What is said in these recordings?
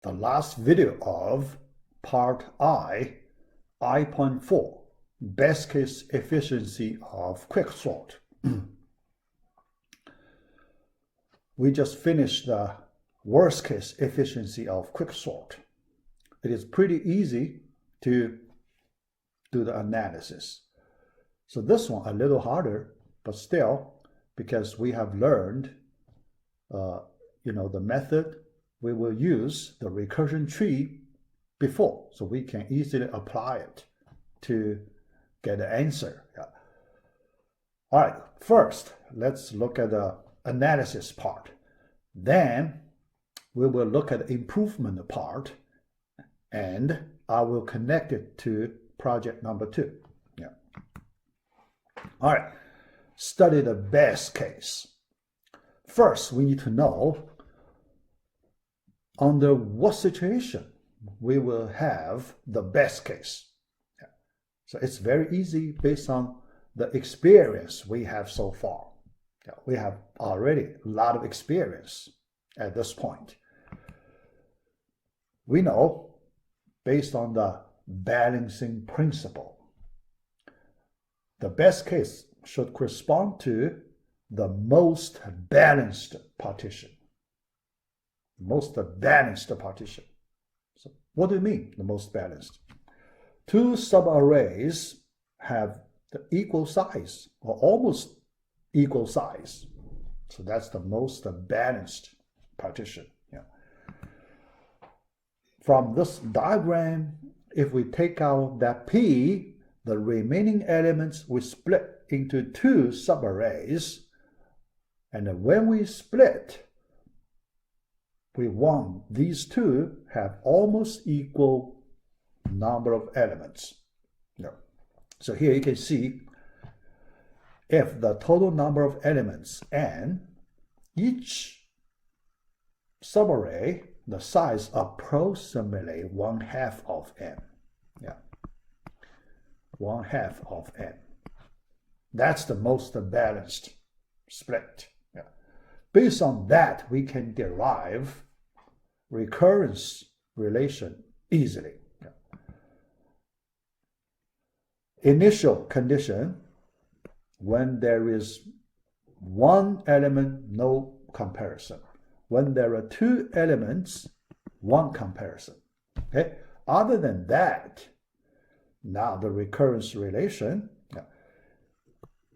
the last video of part I.4, best case efficiency of Quicksort. We just finished the worst case efficiency of Quicksort. It is pretty easy to do the analysis. So this one a little harder, but still, because we have learned the method, we will use the recursion tree before, so we can easily apply it to get the answer. Yeah. All right, first, let's look at the analysis part. Then we will look at the improvement part, and I will connect it to project number 2. Yeah. All right, study the best case. First, we need to know under what situation we will have the best case. Yeah. So it's very easy based on the experience we have so far. Yeah, we have already a lot of experience at this point. We know, based on the balancing principle, the best case should correspond to the most balanced partition. Most balanced partition. So what do you mean, the most balanced? Two subarrays have the equal size or almost equal size. So that's the most balanced partition. Yeah. From this diagram, if we take out that P, the remaining elements we split into two subarrays. And when we split, we want these two have almost equal number of elements. Yeah. So here you can see if the total number of elements n, each subarray, the size approximately 1/2 of n. Yeah. 1/2 of n. That's the most balanced split. Yeah. Based on that, we can derive recurrence relation easily. Yeah. Initial condition, when there is one element, no comparison. When there are two elements, one comparison. Okay? Other than that, now the recurrence relation,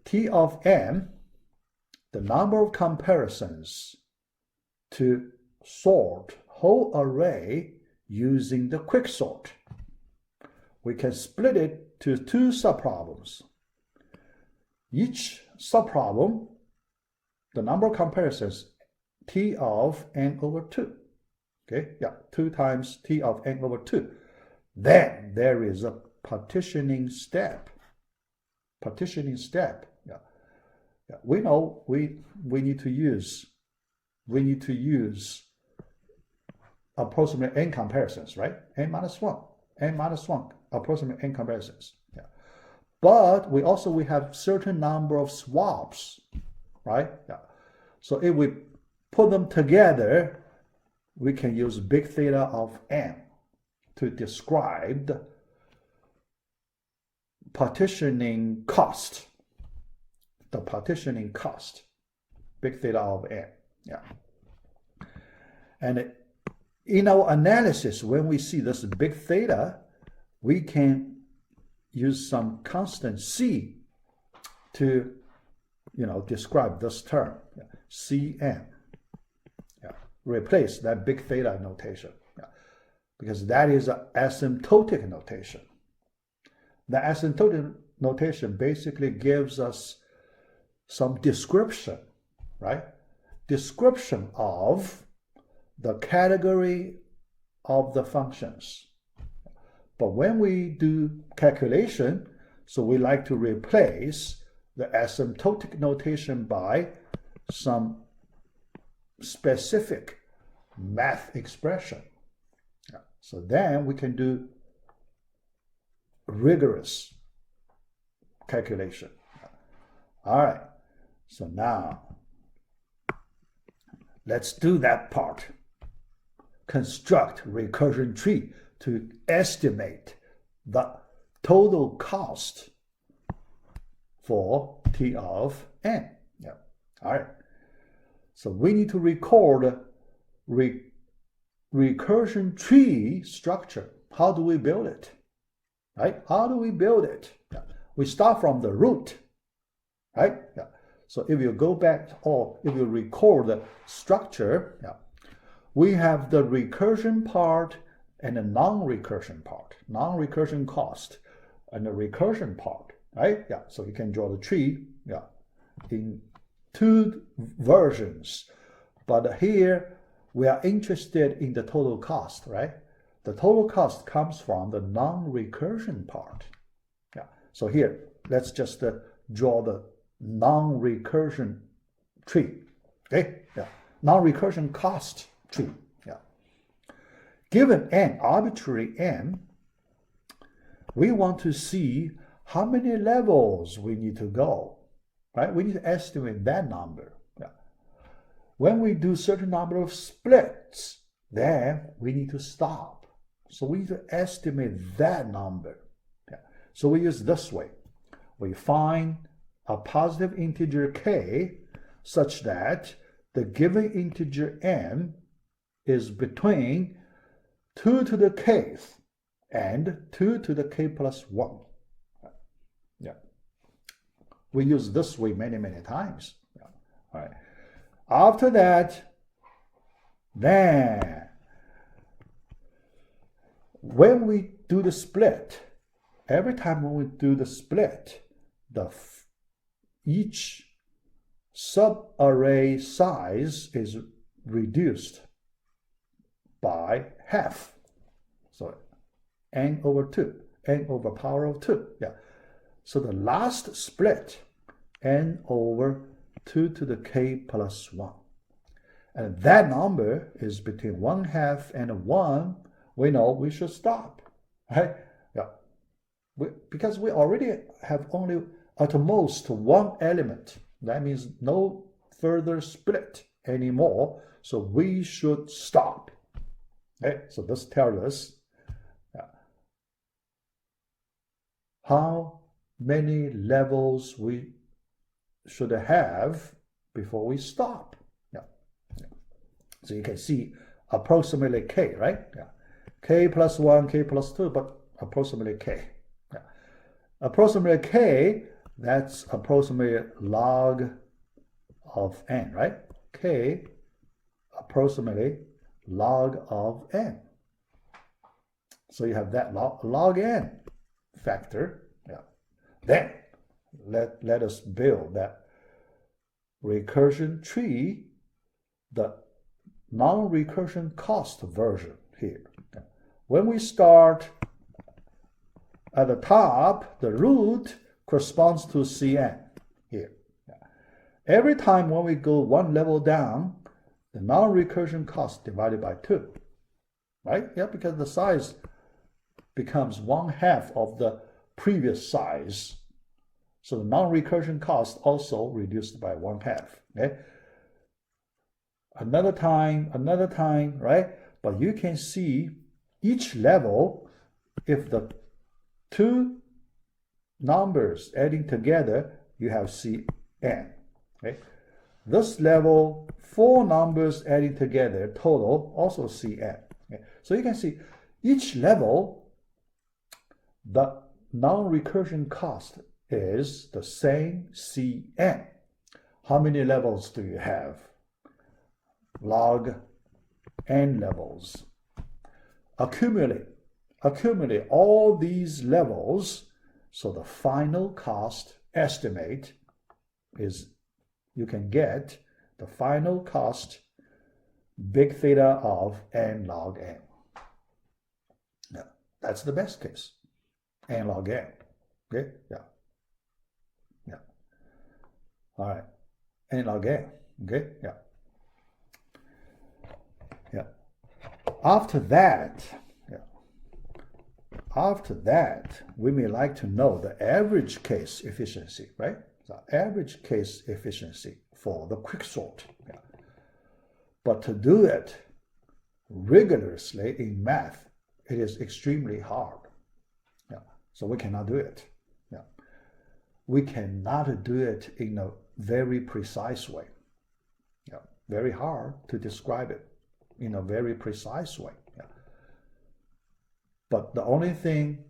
T of n, the number of comparisons to sort whole array using the Quicksort. We can split it to two subproblems. Each subproblem, the number of comparisons, T of n over 2. Okay, yeah, 2 times T of n over 2. Then there is a partitioning step. Partitioning step. Yeah. Yeah. We know we need to use approximate n comparisons, right? n minus 1 approximate n comparisons. Yeah. But we have certain number of swaps, right? Yeah. So if we put them together, we can use big theta of n to describe the partitioning cost. The partitioning cost, big theta of n. Yeah. And in our analysis, when we see this big theta, we can use some constant c to, describe this term, Cn. Yeah. Replace that big theta notation, because that is an asymptotic notation. The asymptotic notation basically gives us some description, right? Description of the category of the functions. But when we do calculation, so we like to replace the asymptotic notation by some specific math expression. Yeah. So then we can do rigorous calculation. All right. So now, let's do that part. construct recursion tree to estimate the total cost for T of n. Yeah. All right. So we need to record recursion tree structure. How do we build it? Right? How do we build it? Yeah. We start from the root. Right? Yeah. So if you go back, or if you record the structure, yeah, we have the recursion part and the non-recursion part, non-recursion cost, and the recursion part, right? Yeah, so you can draw the tree, yeah, in two versions. But here we are interested in the total cost, right? The total cost comes from the non-recursion part. Yeah. So here, let's just draw the non-recursion tree. Okay. Yeah. Non-recursion cost tree. Yeah. Given n, arbitrary n, we want to see how many levels we need to go. Right? We need to estimate that number. Yeah. When we do certain number of splits, then we need to stop. So we need to estimate that number. Yeah. So we use this way. We find a positive integer k such that the given integer n is between 2 to the kth and 2 to the k plus 1. Yeah. We use this way many, many times. Yeah. All right. After that, then when we do the split, every time when we do the split, each subarray size is reduced by half. So n over 2, n over power of 2. Yeah. So the last split, n over 2 to the k plus 1. And that number is between 1/2 and 1. We know we should stop. Right? Yeah. Because we already have only at most one element. That means no further split anymore. So we should stop. Okay? So this tells us how many levels we should have before we stop. Yeah. Yeah. So you can see approximately k, right? Yeah. K plus 1, k plus 2, but approximately k. Yeah. Approximately k, that's approximately log of n, right? K approximately log of n. So you have that log n factor. Yeah. Then let us build that recursion tree, the non-recursion cost version here. Yeah. When we start at the top, the root corresponds to Cn here. Yeah. Every time when we go one level down, the non-recursion cost divided by 2. Right? Yeah, because the size becomes 1/2 of the previous size. So the non-recursion cost also reduced by 1/2. Okay? Another time, right? But you can see each level, if the two numbers adding together, you have Cn. Okay? This level, 4 numbers adding together, total, also Cn. Okay? So you can see each level, the non-recursion cost is the same Cn. How many levels do you have? Log n levels. Accumulate all these levels, so the final cost estimate is, you can get the final cost big theta of n log n. Now, that's the best case, n log n. Okay, yeah. Yeah. All right, n log n. Okay, yeah. Yeah. After that, we may like to know the average case efficiency, right? The average case efficiency for the quicksort. Yeah. But to do it, rigorously in math, it is extremely hard. Yeah. So we cannot do it. Yeah. We cannot do it in a very precise way. Yeah. Very hard to describe it in a very precise way. Yeah. But the only thing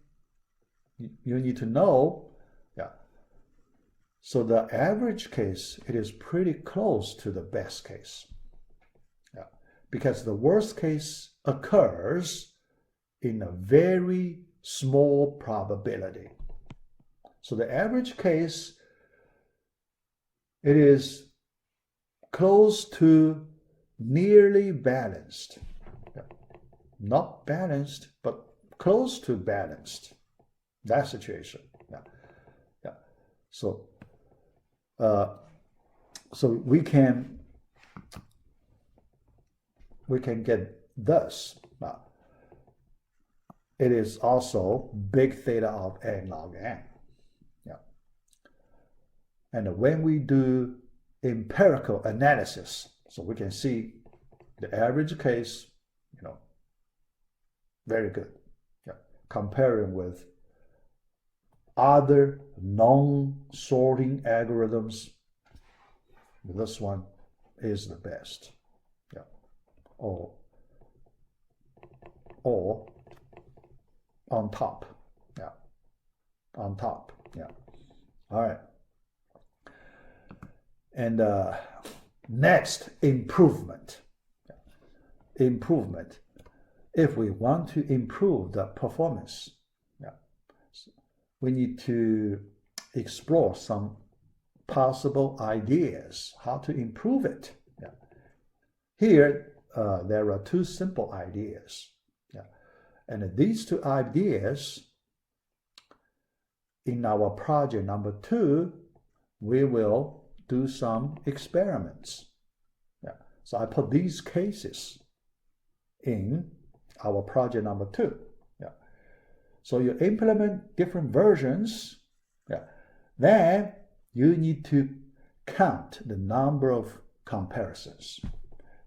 you need to know, yeah. So the average case, it is pretty close to the best case. Yeah. Because the worst case occurs in a very small probability. So the average case, it is close to nearly balanced. Yeah. Not balanced, but close to balanced. That situation. Yeah. Yeah. So we can get thus. It is also big theta of n log n. Yeah. And when we do empirical analysis, so we can see the average case, very good. Yeah. Comparing with other non-sorting algorithms, this one is the best. Yeah. Or on top. Yeah. On top. Yeah. All right. And next, improvement. Yeah. Improvement. If we want to improve the performance, yeah, we need to explore some possible ideas how to improve it. Yeah. Here, there are two simple ideas. Yeah. And these two ideas, in our project number 2, we will do some experiments. Yeah. So I put these cases in our project number 2. Yeah. So you implement different versions. Yeah. Then you need to count the number of comparisons.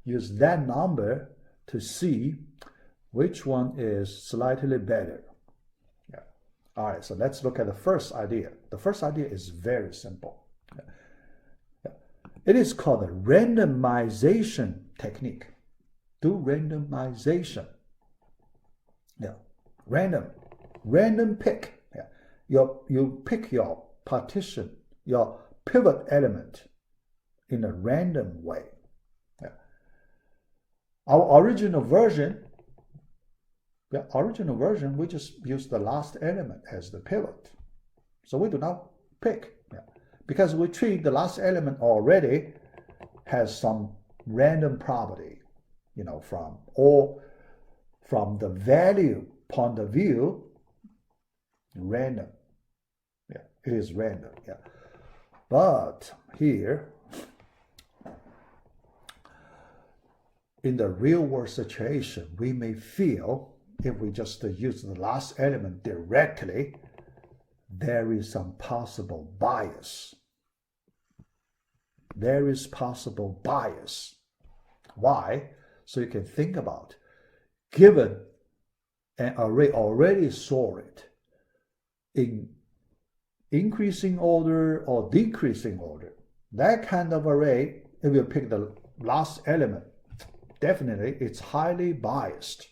Use that number to see which one is slightly better. Yeah. All right, so let's look at the first idea. The first idea is very simple. Yeah. Yeah. It is called the randomization technique. Do randomization. Yeah. Random pick. Yeah. You pick your partition, your pivot element in a random way. Yeah. Our original version, we just use the last element as the pivot. So we do not pick. Yeah. Because we treat the last element already has some random property, from the value point of view, random. Yeah, it is random. Yeah. But here, in the real world situation, we may feel if we just use the last element directly, there is some possible bias. There is possible bias. Why? So you can think about, given an array already sorted in increasing order or decreasing order, that kind of array, if you pick the last element, definitely it's highly biased.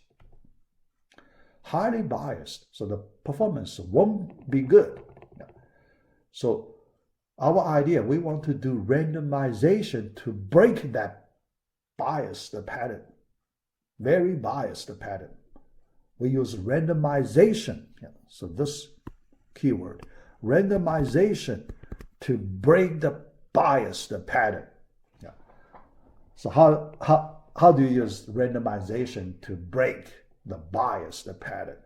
Highly biased, so the performance won't be good. So our idea, we want to do randomization to break that biased pattern, very biased pattern. We use randomization. So this keyword, randomization, to break the biased pattern. Yeah. So how do you use randomization to break the biased pattern?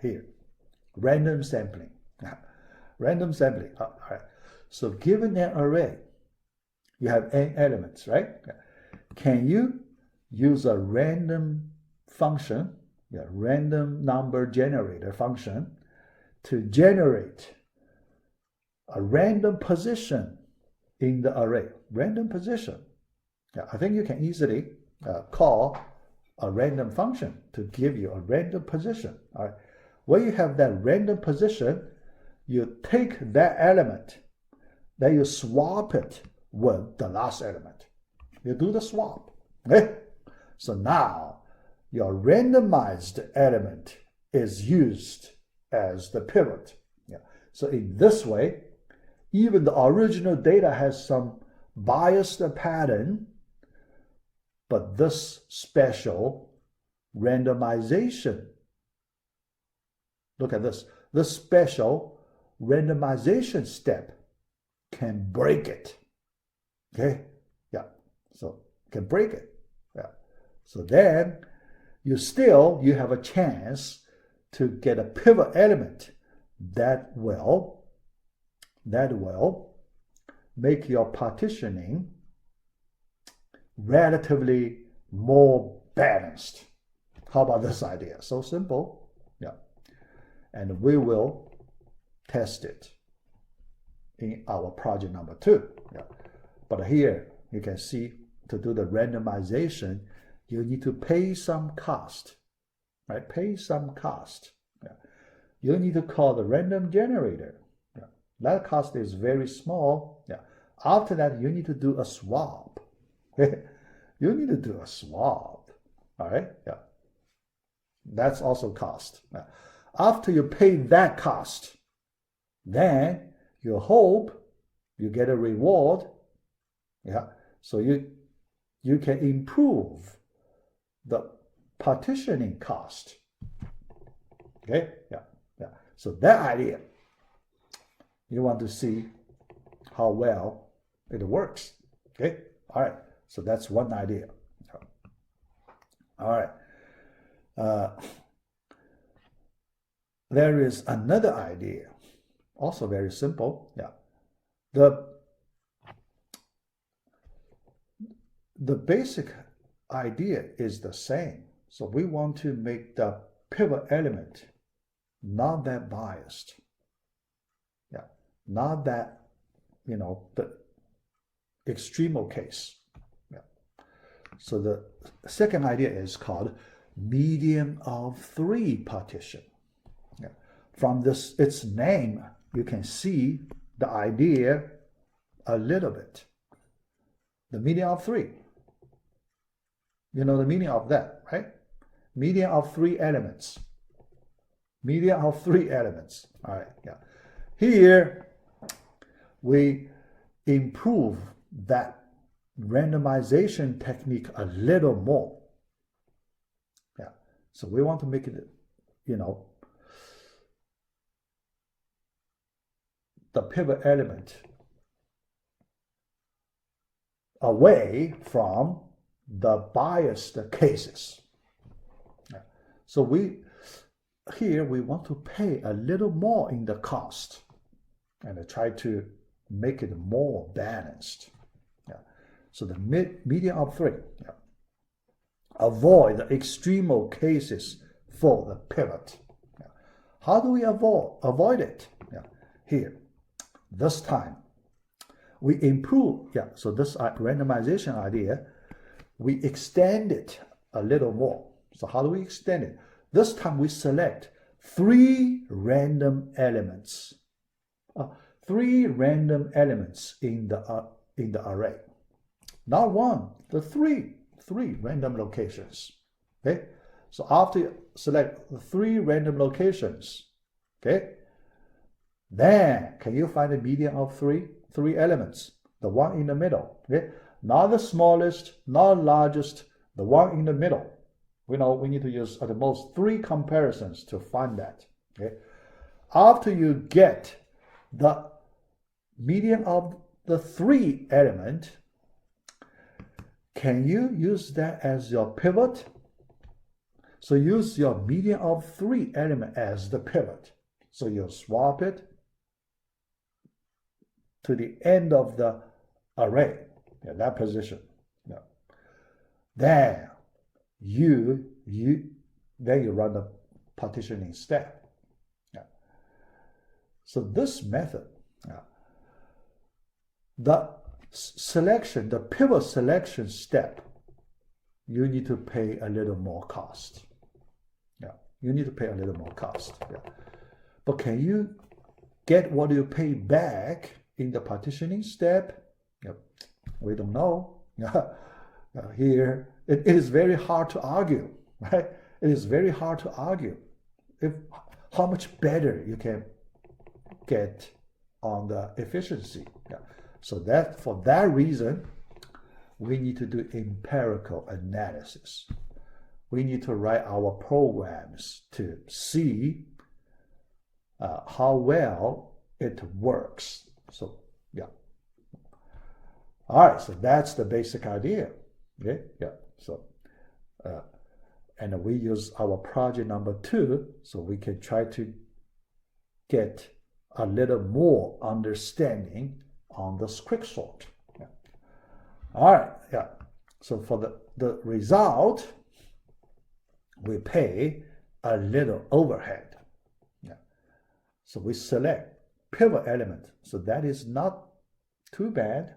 Here, random sampling. Random sampling. All right. So given an array, you have n elements, right? Can you use a random function, random number generator function, to generate a random position in the array? Random position. I think you can easily call a random function to give you a random position. All right. When you have that random position, you take that element, then you swap it with the last element. You do the swap. Okay? So now your randomized element is used as the pivot. Yeah. So in this way, even the original data has some biased pattern, but this special randomization, look at this, this special randomization step can break it. Okay? Yeah. So can break it. Yeah. So then you have a chance to get a pivot element that will make your partitioning relatively more balanced. How about this idea? So simple. Yeah. And we will test it in our project number 2. Yeah. But here you can see, to do the randomization, you need to pay some cost, right? Pay some cost. Yeah. You need to call the random generator. Yeah. That cost is very small. Yeah. After that, you need to do a swap. You need to do a swap. All right. Yeah. That's also cost. Yeah. After you pay that cost, then you hope you get a reward. Yeah. So you can improve the partitioning cost. Okay? Yeah. Yeah. So that idea, you want to see how well it works. Okay? All right. So that's one idea. All right. There is another idea, also very simple. Yeah. The basic idea is the same. So we want to make the pivot element not that biased. Yeah. Not that, the extreme case. Yeah. So the second idea is called median of 3 partition. Yeah. From its name, you can see the idea a little bit. The median of 3. You know the meaning of that, right? Median of 3 elements. Median of 3 elements. All right, yeah. Here, we improve that randomization technique a little more. Yeah. So we want to make it, the pivot element away from the biased cases. So we want to pay a little more in the cost and try to make it more balanced. Yeah. So the median of 3. Yeah. Avoid the extreme cases for the pivot. Yeah. How do we avoid it? Yeah. Here, this time, we improve. Yeah. So this randomization idea, we extend it a little more. So how do we extend it? This time we select 3 random elements. 3 random elements in the array. Not 1, the 3 random locations. Okay? So after you select the 3 random locations, okay, then can you find the median of 3 elements? The one in the middle. Okay? Not the smallest, not largest, the one in the middle. We know we need to use at the most 3 comparisons to find that. Okay? After you get the median of the 3 element, can you use that as your pivot? So use your median of 3 element as the pivot. So you swap it to the end of the array, that position. Yeah. Then you run the partitioning step. Yeah. So this method, the pivot selection step you need to pay a little more cost. Yeah, you need to pay a little more cost. Yeah. But can you get what you pay back in the partitioning step? Yeah. We don't know. Yeah. Here, it is very hard to argue, right? It is very hard to argue if how much better you can get on the efficiency. Yeah. So that for that reason, we need to do empirical analysis. We need to write our programs to see how well it works. So yeah. All right, so that's the basic idea. Okay, yeah. So and we use our project number 2, so we can try to get a little more understanding on this quicksort. Yeah. All right, yeah. So for the result, we pay a little overhead. Yeah. So we select pivot element. So that is not too bad.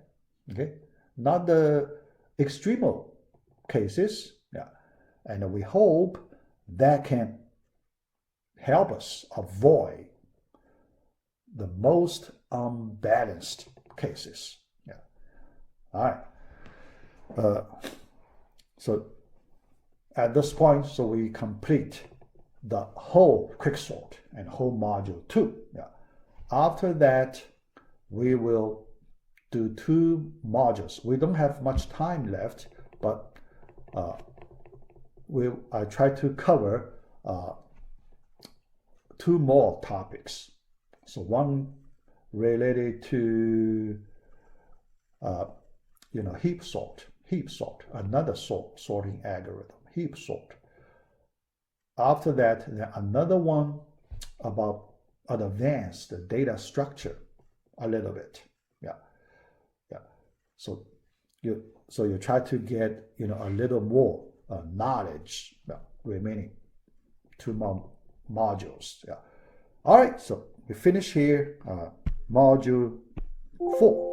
Okay, not the extreme cases. Yeah, and we hope that can help us avoid the most unbalanced cases. Yeah. All right. So at this point, so we complete the whole quicksort and whole module 2. Yeah. After that, we will do 2 modules. We don't have much time left, but I try to cover 2 more topics. So one related to heap sort, another sorting algorithm, heap sort. After that, another one about advanced data structure a little bit. Yeah. So you try to get a little more knowledge. Remaining 2 more modules. Yeah. All right. So we finish here. Module 4.